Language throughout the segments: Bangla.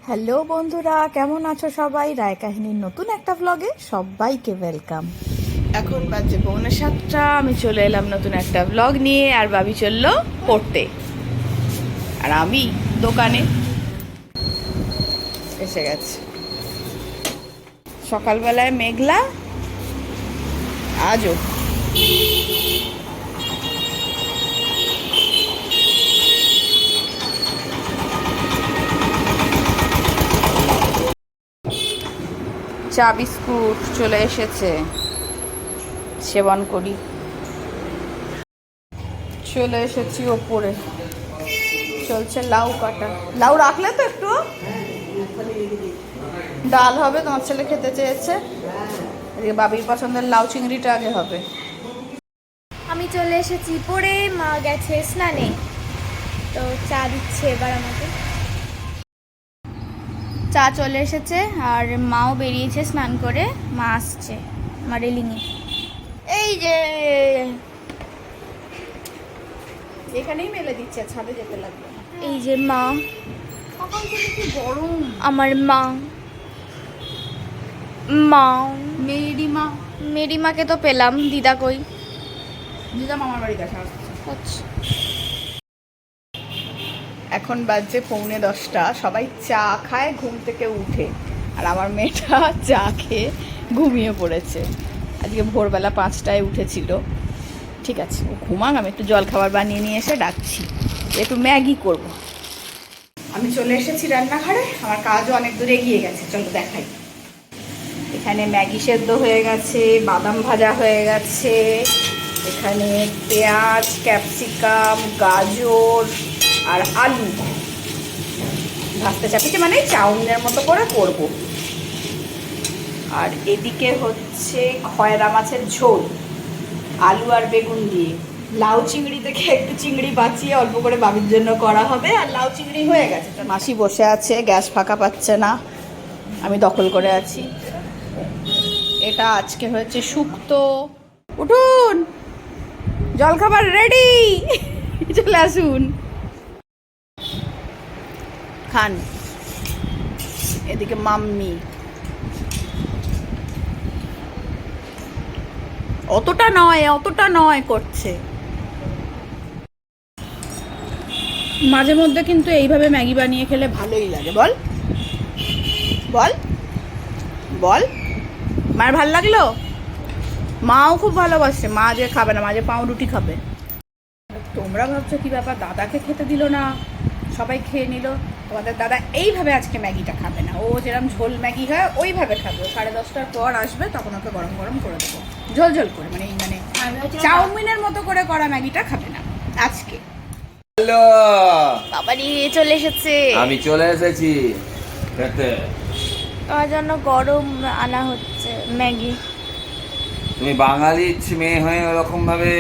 হ্যালো বন্ধুরা, কেমন আছো সবাই? রায় কাহিনীর নতুন একটা ব্লগে সবাইকে ওয়েলকাম। এখন বাজে 7:45, আমি চলে এলাম নতুন একটা ব্লগ নিয়ে। আর বাবি চললো পড়তে, আর আমি দোকানে এসে গেছি। সকালবেলায় মেঘলা, আজও চা বিস্কুট চলে এসেছে, সেবন করি। চলে এসেছি ওপরে, চলছে লাউ কাটা। লাউ রাখলে তো একটু ডাল হবে, তোমার ছেলে খেতে চেয়েছে। এদিকে বাবির পছন্দের লাউ চিংড়িটা আগে হবে। আমি চলে এসেছি পড়ে, মা গেছে স্নানে, তো চা দিচ্ছে এবার আমাকে। চা চলে এসেছে আর মাও বেরিয়েছে স্নান করে, মা আসছে আমার রেলিংয়ে। এই যে এখানেই মেলে দিচ্ছে, ছাদে যেতে লাগবে না। এই যে মা, সকাল থেকে কি গরম। আমার মা। মা মেরিমা, মেরিমাকে তো পেলাম, দিদা কই? দিদা মামার বাড়ি দেখা। আচ্ছা, এখন বাজছে 9:45, সবাই চা খায় ঘুম থেকে উঠে, আর আমার মেয়েটা চা খেয়ে ঘুমিয়ে পড়েছে। আজকে ভোরবেলা 5টায় উঠেছিল। ঠিক আছে, ও ঘুমাক, আমি একটু জল খাবার বানিয়ে নিয়ে এসে ডাকছি, একটু ম্যাগি করব। আমি চলে এসেছি রান্নাঘরে, আমার কাজও অনেক দূর এগিয়ে গেছে, চলো দেখাই। এখানে ম্যাগি সেদ্ধ হয়ে গেছে, বাদাম ভাজা হয়ে গেছে, এখানে পেঁয়াজ, ক্যাপসিকাম, গাজর আর আলু ভাজতে চাপিয়েছি, মানে চাউমিনের মতো করে করব। আর এদিকে হচ্ছে খয়রা মাছের ঝোল, আলু আর বেগুন দিয়ে। লাউ চিংড়ি থেকে একটু চিংড়ি বাঁচিয়ে অল্প করে বাবির জন্য করা হবে, আর লাউ চিংড়ি হয়ে গেছে। মাসি বসে আছে, গ্যাস ফাঁকা পাচ্ছে না, আমি দখল করে আছি। এটা আজকে হয়েছে শুক্তো। উঠুন, জলখাবার রেডি, চলে আসুন, খান। এদিকে মাম্মি অতটা নয় করছে। মাঝে মধ্যে কিন্তু এইভাবে ম্যাগি বানিয়ে খেলে ভালোই লাগে, বল বল বল। মায়ের ভাল লাগলো? মাও খুব ভালোবাসে, মা যে খাবে না, মা যে পাউরুটি খাবে। তোমরা ভাবছো কি ব্যাপার, দাদাকে খেতে দিল না, সবাই খেয়ে নিল। তোমাদের দাদা এইভাবে আজকে ম্যাগিটা খাবে না, ও যেরকম ঝোল ম্যাগি হয় ওইভাবে খাবে। ও 10:30টার পর আসবে, তখন ওকে গরম গরম করে দেবো, ঝোল ঝোল করে, মানে চাউমিনের মতো করে করা ম্যাগিটা খাবে না আজকে। হ্যালো, বাবারি চলে এসেছে। আমি চলে এসেছি খেতে। তোমার জন্য গরম আনা হচ্ছে ম্যাগি। তুমি বাঙালি মেয়ে হয়ে ওরকম ভাবে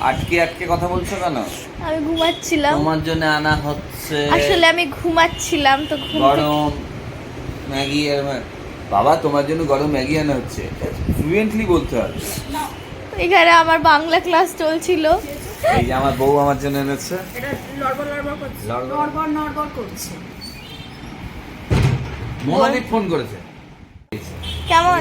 আটকে আটকে কথা বলছো কেন? আমি ঘুমাচ্ছিলাম, তোমার জন্য আনা হচ্ছে আসলে আমি ঘুমাচ্ছিলাম তো গরম ম্যাগি। বাবা, তোমার জন্য গরম ম্যাগি আনা হচ্ছে, ফ্লুয়েন্টলি বলতে হবে। এখানে আমার বাংলা ক্লাস চলছিল। এই যে আমার বউ আমার জন্য এনেছে। এটা লড়বড় করছে। মোহানিক ফোন করেছে। কেমন?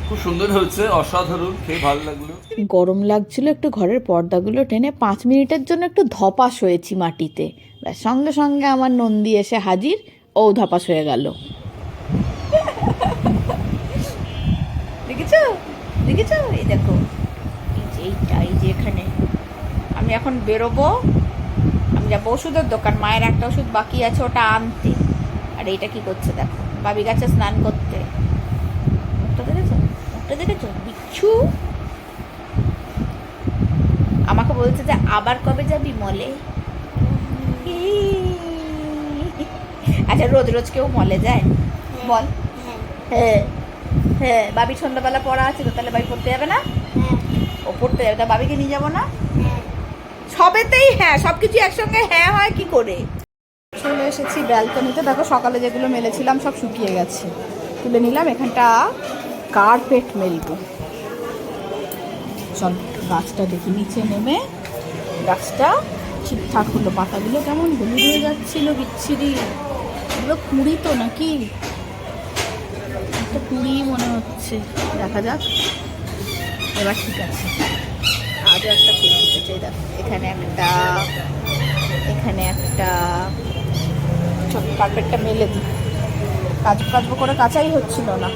খুব সুন্দর হচ্ছে, অসাধারণ, খেয়ে ভালো লাগলো। গরম লাগছিল, একটু ঘরের পর্দাগুলো টেনে 5 মিনিটের জন্য একটু ধপাস হয়েছি মাটিতে, ব্যাস সঙ্গে সঙ্গে আমার নন্দী এসে হাজির, ও ধপাস হয়ে গেল। দেখেছো দেখেছো, এই দেখো, এই যে এখানে আমি এখন বেরোবো, আমি যাবো ওষুধের দোকান, মায়ের একটা ওষুধ বাকি আছে ওটা আনতে। আর এইটা কি করছে দেখো, বাবি গাছে স্নান করতে। মুখটা দেখেছো বিচ্ছু? আমাকে বলছে যে আবার কবে যাবি মলে। আচ্ছা, রোজ রোজ কেউ মলে যায় বল? হ্যাঁ হ্যাঁ, বাবির সন্ধ্যাবেলা পড়া আছে তো, তাহলে বাবি পড়তে যাবে না? ও পড়তে যাবে, তা বাবিকে নিয়ে যাবো না? সবেতেই হ্যাঁ, সবকিছু একসঙ্গে হ্যাঁ হয় কি করে? চলে এসেছি ব্যালকনিতে, দেখো সকালে যেগুলো মেলেছিলাম সব শুকিয়ে গেছে, তুলে নিলাম। এখানটা কার্পেট মেলবো। চল গাছটা দেখি, নিচে নেমে গাছটা ঠিকঠাক হলো, পাতাগুলো কেমন হলুদ হয়ে যাচ্ছিল, বিচ্ছিরি। এগুলো কুড়ি তো নাকি, তো কুড়ি মনে হচ্ছে, দেখা যাক। এবার ঠিক আছে, আজও একটা কুড়ি উঠেছে। দেখো এখানে একটা, এখানে একটা। সব কার্পেটটা মেলে দিই, কাচবো করে কাচাই হচ্ছিল না।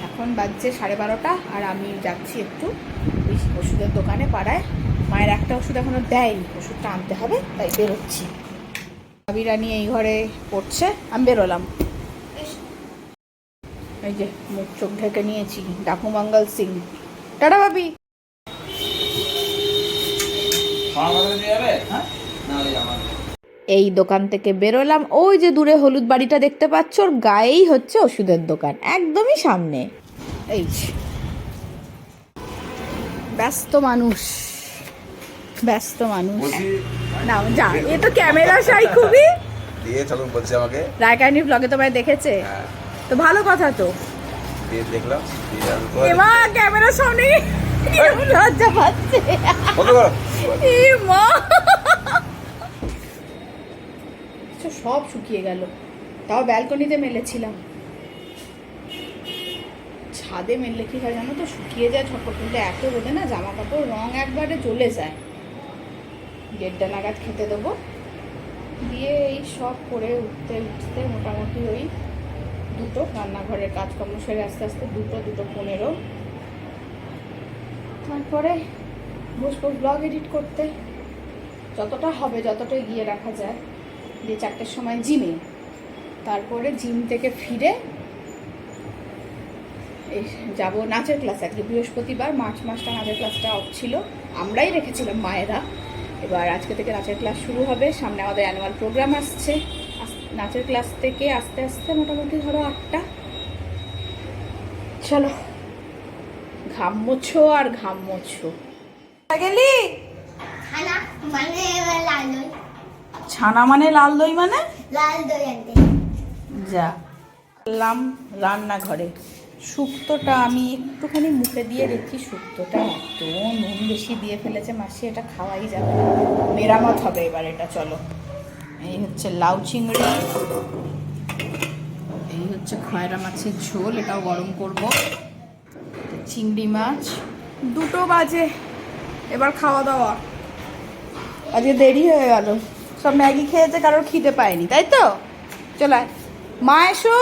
এখন বাজছে 12:30 আর আমি যাচ্ছি একটু ওই ওষুধের দোকানে পাড়ায়। মায়ের একটা ওষুধ এখনো দেয়নি, ওষুধটা আনতে হবে, তাই বেরোচ্ছি। ভাবিরা নিয়ে এই ঘরে পড়ছে, আমি বেরোলাম। এই যে মুখ চোখ ঢেকে নিয়েছি, ডাকু মঙ্গল সিং। টাটা ভাবি। এই দোকান থেকে বেরোলাম, ওই যে দূরে হলুদ বাড়িটা দেখতে পাচ্ছ, ওর গায়েই হচ্ছে ওষুধের দোকান, একদমই সামনে। এই ব্যস্ত মানুষ, ব্যস্ত মানুষ। না যা, এ তো ক্যামেরা শাই খুবই। দিয়ে তখন বলছে আমাকে রায়কাহিনী ব্লগে তোমায় দেখেছে, তো ভালো কথা তো। দিয়ে দেখলাম এমা ক্যামেরার সামনে কিরকম লজ্জা পাচ্ছে। এ মা, সব শুকিয়ে গেল, তাও ব্যালকনিতে মেলেছিলাম। ছাদে মেললে কি হয় জানো তো, শুকিয়ে যায় ঝটপট, কিন্তু এত রোদে না জামা কাপড় রং একবারে চলে যায়। 1:30 নাগাদ খেতে দেবো, দিয়ে এই সব করে উঠতে উঠতে মোটামুটি ওই 2টো, রান্নাঘরের কাজকর্ম সেরে আস্তে আস্তে 2:15। তারপরে বসবো ব্লগ এডিট করতে, যতটা হবে যতটা এগিয়ে রাখা যায়। দিয়ে 4টের সময় জিমে, তারপরে জিম থেকে ফিরে এই যাবো নাচের ক্লাস। আজকে বৃহস্পতিবার, মার্চ মাসটা নাচের ক্লাসটা অফ ছিল, আমরাই রেখেছিলাম মায়েরা। এবার আজকে থেকে নাচের ক্লাস শুরু হবে, সামনে আমাদের অ্যানুয়াল প্রোগ্রাম আসছে। নাচের ক্লাস থেকে আস্তে আস্তে মোটামুটি ধরো 8টা। চলো, ঘাম মোছো আর ঘাম মোছো। গেলি ছানা মানে লাল দই, মানে লাল দই আনতে যা। এলাম রান্নাঘরে। শুক্তোটা আমি একটুখানি মুখে দিয়ে দেখি, শুক্তোটা এত নুন বেশি দিয়ে ফেলেছে মাসি, এটা খাওয়াই যাবে না, মেরামত হবে এবার এটা। চলো, এই হচ্ছে লাউ চিংড়ি, এই হচ্ছে খয়রা মাছের ঝোল, এটাও গরম করব। চিংড়ি মাছ। 2টো বাজে, এবার খাওয়া দাওয়া। আজকে দেরি হয়ে গেল, সব ম্যাগি খেয়েছে, কারোর খিদে পায়নি, তাই তো। চলে মা, এসো।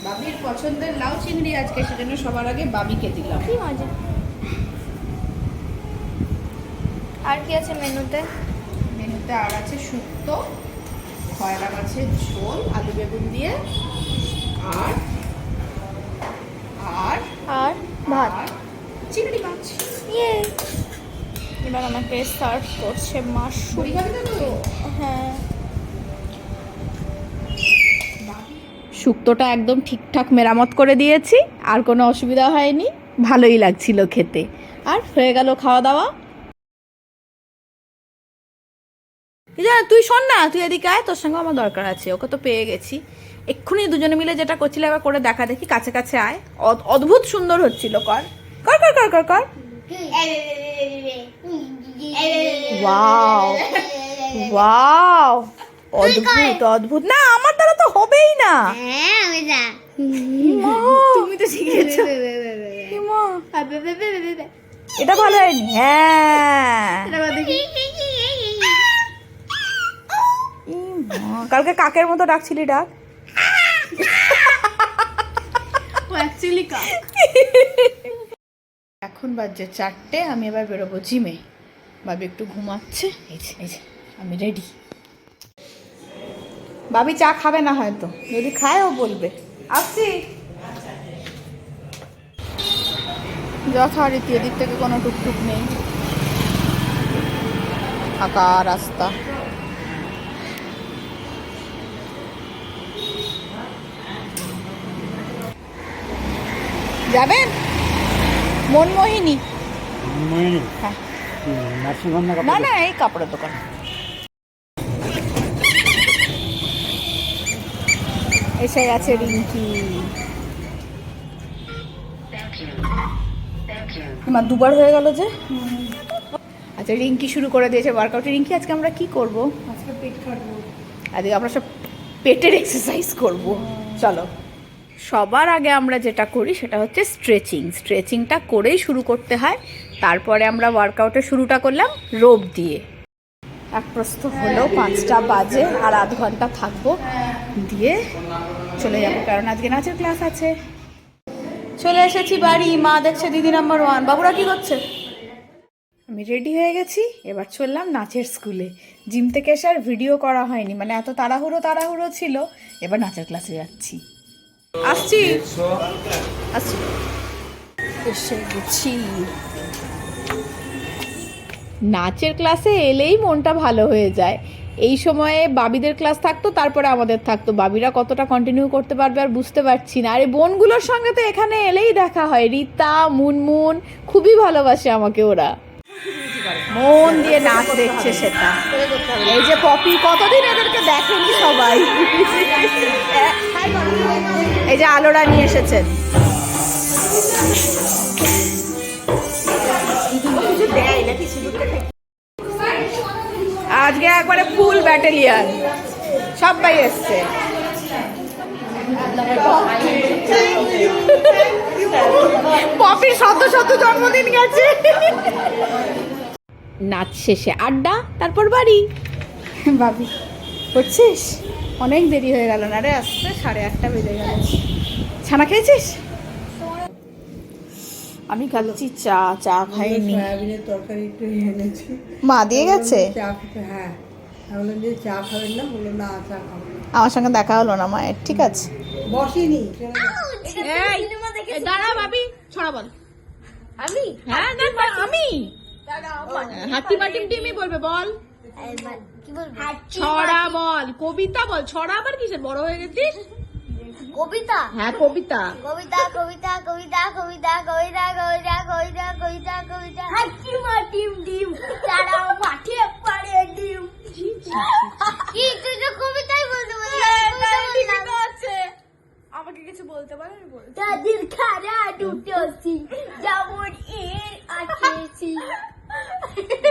বাবির পছন্দের লাউ চিংড়ি আজকে, সেজন্য সবার আগে বাবিকে দিলাম। কি মজা। আর কি আছে মেনুতে? মেনুতে আর আছে শুক্তো, খয়রা মাছের ঝোল আলু বেগুন দিয়ে, আর আর আর ভাত, আর চিংড়ি মাছ। ইয়ে। এবার আমাকে সার্ভ করছে মাশরুম। হ্যাঁ, শুক্তোটা একদম ঠিকঠাক মেরামত করে দিয়েছি, আর কোনো অসুবিধা হয়নি, ভালোই লাগছিল খেতে। আর হয়ে গেল খাওয়া দাওয়া। তুই শোন না, তুই এদিকে আয়, তোর সঙ্গে আমার দরকার আছে। ওকে তো পেয়ে গেছি, এক্ষুনি দুজনে মিলে যেটা করছিলে এবার করে দেখা দেখি, কাছে কাছে আয়। অদ্ভুত সুন্দর হচ্ছিল, কর কর কর কর কর কর। ওয়াও ওয়াও, অদ্ভুত অদ্ভুত। না আমার দ্বারা তো হবেই না। তুমি তো শিখেছো। এটা ভালো হয়নি। হ্যাঁ, কালকে কাকের মতো ডাকছিলি, ডাক। এখন বাজছে 4টে, আমি এবার বেরোবো জিমে। বাবি একটু ঘুমাচ্ছে, এই যে আমি রেডি। বাবি চা খাবে না হয়তো, যদি খায় ও বলবে। আসছি। যথারীতি এদিক থেকে কোনো টুকটুক নেই, ফাঁকা রাস্তা। যাবেন মনমোহিনী? হ্যাঁ, না না, এই কাপড়ের দোকান। এসে গেছে রিঙ্কি। মা দুবার হয়ে গেল যে। আচ্ছা রিঙ্কি শুরু করে দিয়েছে ওয়ার্কআউটে। রিঙ্কি আজকে আমরা কি করব? আজকে পেট কাটবো। আজকে আমরা সব পেটের এক্সারসাইজ করব। চলো, সবার আগে আমরা যেটা করি সেটা হচ্ছে স্ট্রেচিংটা করেই শুরু করতে হয়। তারপরে আমরা ওয়ার্কআউটের শুরুটা করলাম রোপ দিয়ে। এক প্রস্থ হলো, 5টা বাজে, আর আধ ঘন্টা থাকবো, দিয়ে চলে যাবো, কারণ আজকে নাচের ক্লাস আছে। চলে এসেছি বাড়ি, মা দেখছে দিদি নাম্বার 1। বাবুরা কি করছে? আমি রেডি হয়ে গেছি, এবার চললাম নাচের স্কুলে। জিম থেকে এসে আর ভিডিও করা হয়নি, মানে এত তাড়াহুড়ো ছিল। এবার নাচের ক্লাসে যাচ্ছি। আসছি এসে গেছি। নাচের ক্লাসে এলেই মনটা ভালো হয়ে যায়। এই সময়ে বাবিদের ক্লাস থাকতো, তারপরে আমাদের থাকতো। বাবিরা কতটা কন্টিনিউ করতে পারবে আর বুঝতে পারছি না। আর এই বোনগুলোর সঙ্গে তো এখানে এলেই দেখা হয়। রীতা, মুনমুন খুবই ভালোবাসে আমাকে, ওরা মন দিয়ে নাচ দেখছে সেটা। এই যে পপি, কতদিন এদেরকে দেখেনি সবাই। এই যে আলোরা নিয়ে এসেছেন। আজকে একবারে ফুল ব্যাটালিয়ান সবাই এসছে। পপির শত জন্মদিন গেছে। নাচ শেষে আড্ডা, তারপর বাড়ি। ভাবি করছিস? অনেক দেরি হয়ে গেল না রে, আসতে 8:30 বেজে গেল। ছানা খেয়েছিস? আমি খাচ্ছি চা খাইনি। সয়াবিনের তরকারি একটু এনেছি, মা দিয়ে গেছে। চা খেতে। হ্যাঁ, আমি বললাম যে চা খাবেন না, বললো না চা খাবো। আমার সঙ্গে দেখা হলো না মায়ের, ঠিক আছে। বসিনি। দাঁড়া ভাবি, ছড়া বল। আমি? হ্যাঁ আমি। হাতিমা টিমটিমি বলবে, বল। ছড়া বল, কবিতা বল। ছড়া আবার কিসের, বড় হয়ে গেছিস? কবিতা। হ্যাঁ কবিতা। কবিতা কবিতা কবিতা কবিতা কবিতা কবিতা কবিতা কবিতা কবিতা হাতি মাটিম ডিম তারা মাঠে পাড়ে ডিম। কি তুই তো কবিতাই বলতে বলছিস? আমাকে কিছু বলতে পারে? আমি বলছি তাদের খারা দুটো সিং যেমন এর আছে সিং।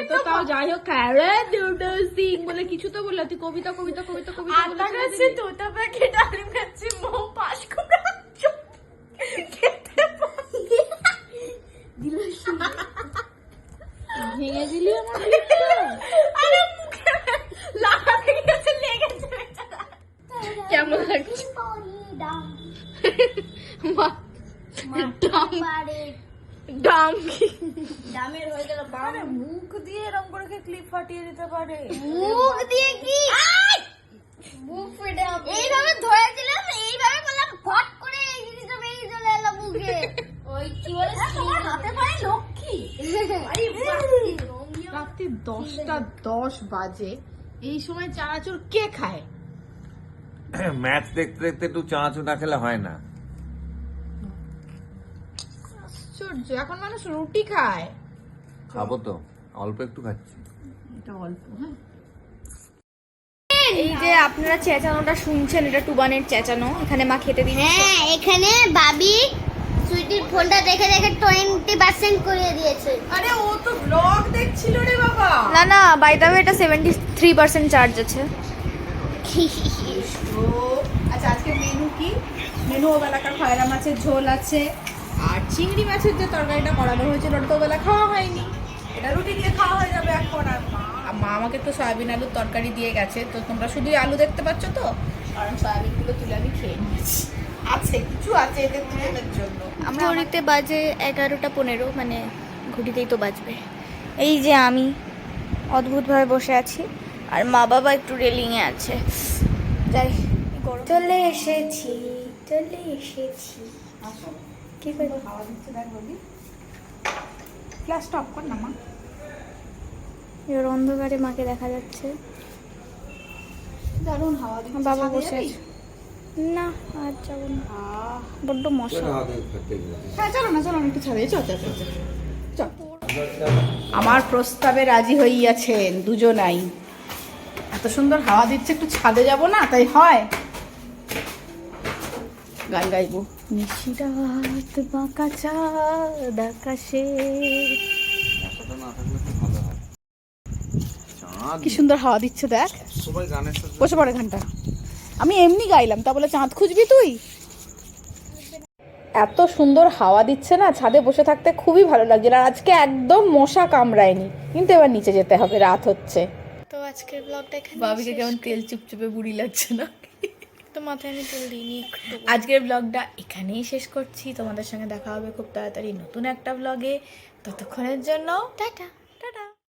তো তাও যাই হোক, খারে দুটো সিং বলে কিছু তো বললা। তুই কবিতা কবিতা কবিতা কবিতা আটা খাচ্ছি, তোতা পাখি ডালিম খাচ্ছি, মৌ পাশ করে ভেঙে দিলি আমার। আরে মুখে লাগা লেগে গেছে, লেগেছে বেচারা। কেমন লাগছে? ডাম দামের হয়ে গেল বাম। মুখ দিয়ে এরকম করে ক্লিপ ফাটিয়ে দিতে পারে। মুখ দিয়ে কি মুখ ফেটে এইভাবে ধরেছিলাম, এইভাবে করলাম, ফট করে এই জিনিসটা বেরিয়ে চলে এলো মুখে। ওই কি বলে তোমার হাতে পায়ে লক্ষ্মী। রাত্রি 10:10 বাজে, এই সময় চানাচুর কে খায়? ম্যাচ দেখতে দেখতে একটু চানাচুর না খেলে হয় না। আশ্চর্য, এখন মানুষ রুটি খায়। খাবো তো, অল্প একটু খাচ্ছি। এটা অল্প। হ্যাঁ, এই যে আপনারা চেঁচানোটা শুনছেন, এটা টুবানের চেঁচানো। এখানে মা খেতে দিচ্ছে। হ্যাঁ, এখানে বাবি সুইটির ফোনটা দেখে দেখে 20% করিয়ে দিয়েছে। আরে ও তো ব্লগ দেখছিল রে বাবা। না বাই দ্য ওয়ে এটা 73% চার্জ আছে। ও আচ্ছা, আজকে মেনু কি? মেনু ওবেলাকার খয়রা মাছের ঝোল আছে, আর চিংড়ি মাছের যে তরকারিটা করানো হয়েছিল ওটা তো ওবেলা খাওয়া হয়নি। এটা রুটি দিয়ে খাওয়া হয়ে যাবে এখন। আর মা আমাকে তো সয়াবিন আলুর তরকারি দিয়ে গেছে, তো তোমরা শুধুই আলু দেখতে পাচ্ছ তো, কারণ সয়াবিনগুলো তুলে আমি খেয়ে নিয়েছি। আছে কিছু আছে এদের দুজনের জন্য। ঘড়িতে বাজে 11:15, মানে ঘড়িতেই তো বাজবে। এই যে আমি অদ্ভুতভাবে বসে আছি, আর মা বাবা একটু রেলিংয়ে আছে। যাই, চলে এসেছি। কি করবো? হাওয়া দিচ্ছে, দেখ বলি। ফ্ল্যাশ স্টপ কর না মা। এবার অন্ধকারে মাকে দেখা যাচ্ছে। দারুণ হাওয়া দিচ্ছে। বাবা ছাদে বসে যাবি? আছে। না, আর যাবো না, বড্ড মশা। হ্যাঁ চলো না একটু ছাদে। চল। আমার প্রস্তাবে রাজি হইয়াছেন দুজনাই। এত সুন্দর হাওয়া দিচ্ছে, একটু ছাদে যাব না? তাই হয়, গান গাইবো। নিশিরাত বাঁকা চাঁদ আকাশে। মশাটা না থাকলে খুব ভালো হয়। চাঁদ কি সুন্দর হাওয়া দিচ্ছে দেখ। সবাই গানের সাথে বসে পড়ে ঘন্টা। আমি এমনি গাইলাম, তা বলে চাঁদ খুঁজবি তুই? এত সুন্দর হাওয়া দিচ্ছে না, ছাদে বসে থাকতে খুবই ভালো লাগছে। আর আজকে একদম মশা কামড়ায়নি, কিন্তু এবার নিচে যেতে হবে, রাত হচ্ছে। তো আজকের ব্লগটা এখানে বাবিকে কেমন তেল চুপচুপে বুড়ি লাগছে না? তো মাথায় আমি তেল দিইনি একটু। আজকের ব্লগটা এখানেই শেষ করছি। তোমাদের সঙ্গে দেখা হবে খুব তাড়াতাড়ি নতুন একটা ব্লগে। ততক্ষণের জন্য টাটা।